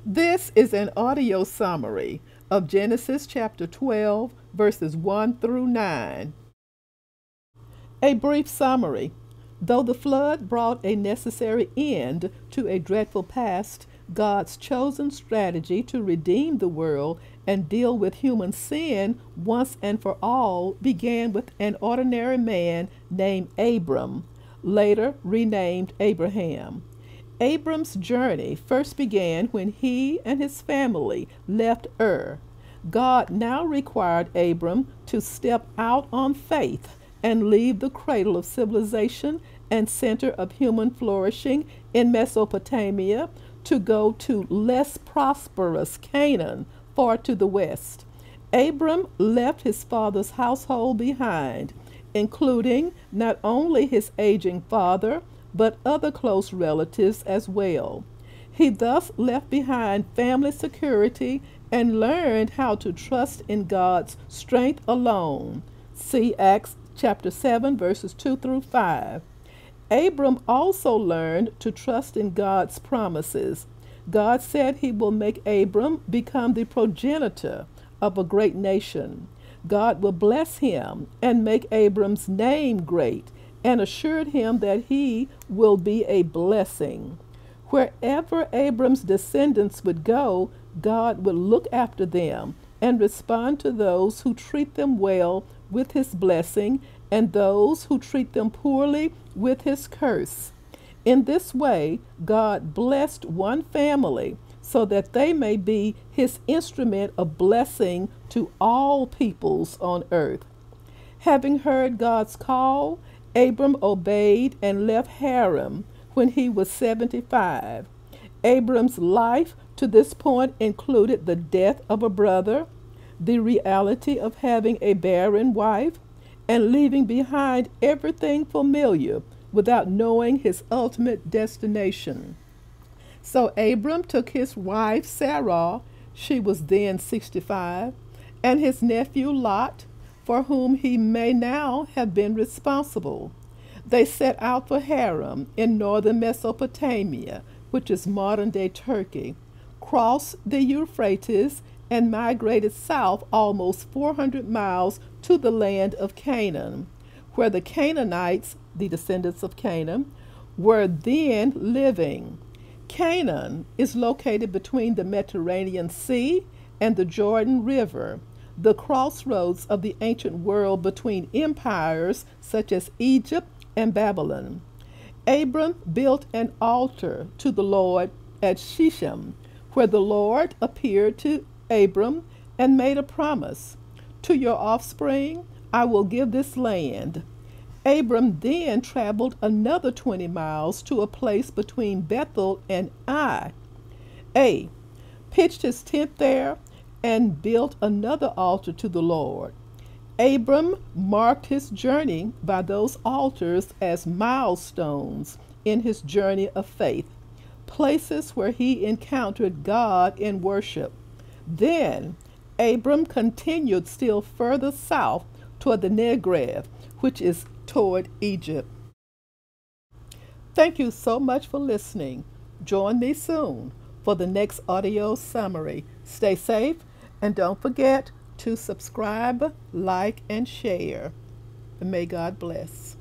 This is an audio summary of Genesis chapter 12, verses 1 through 9. A brief summary. Though the flood brought a necessary end to a dreadful past, God's chosen strategy to redeem the world and deal with human sin once and for all began with an ordinary man named Abram, later renamed Abraham. Abram's journey first began when he and his family left Ur. God now required Abram to step out on faith and leave the cradle of civilization and center of human flourishing in Mesopotamia to go to less prosperous Canaan, far to the west. Abram left his father's household behind, including not only his aging father, but other close relatives as well. He thus left behind family security and learned how to trust in God's strength alone. See Acts chapter 7, verses 2 through 5. Abram also learned to trust in God's promises. God said he will make Abram become the progenitor of a great nation. God will bless him and make Abram's name great, and assured him that he will be a blessing. Wherever Abram's descendants would go, God would look after them and respond to those who treat them well with his blessing, and those who treat them poorly with his curse. In this way, God blessed one family so that they may be his instrument of blessing to all peoples on earth. Having heard God's call, Abram obeyed and left Haran when he was 75. Abram's life to this point included the death of a brother, the reality of having a barren wife, and leaving behind everything familiar without knowing his ultimate destination. So Abram took his wife Sarah, she was then 65, and his nephew Lot, for whom he may now have been responsible. They set out for Haran in northern Mesopotamia, which is modern-day Turkey, crossed the Euphrates, and migrated south almost 400 miles to the land of Canaan, where the Canaanites, the descendants of Canaan, were then living. Canaan is located between the Mediterranean Sea and the Jordan River, the crossroads of the ancient world between empires such as Egypt and Babylon. Abram built an altar to the Lord at Shechem, where the Lord appeared to Abram and made a promise. To your offspring I will give this land. Abram then traveled another 20 miles to a place between Bethel and Ai, pitched his tent there, and built another altar to the Lord. Abram marked his journey by those altars as milestones in his journey of faith, places where he encountered God in worship. Then Abram continued still further south toward the Negev, which is toward Egypt. Thank you so much for listening. Join me soon for the next audio summary. Stay safe and don't forget to subscribe, like, and share. And may God bless.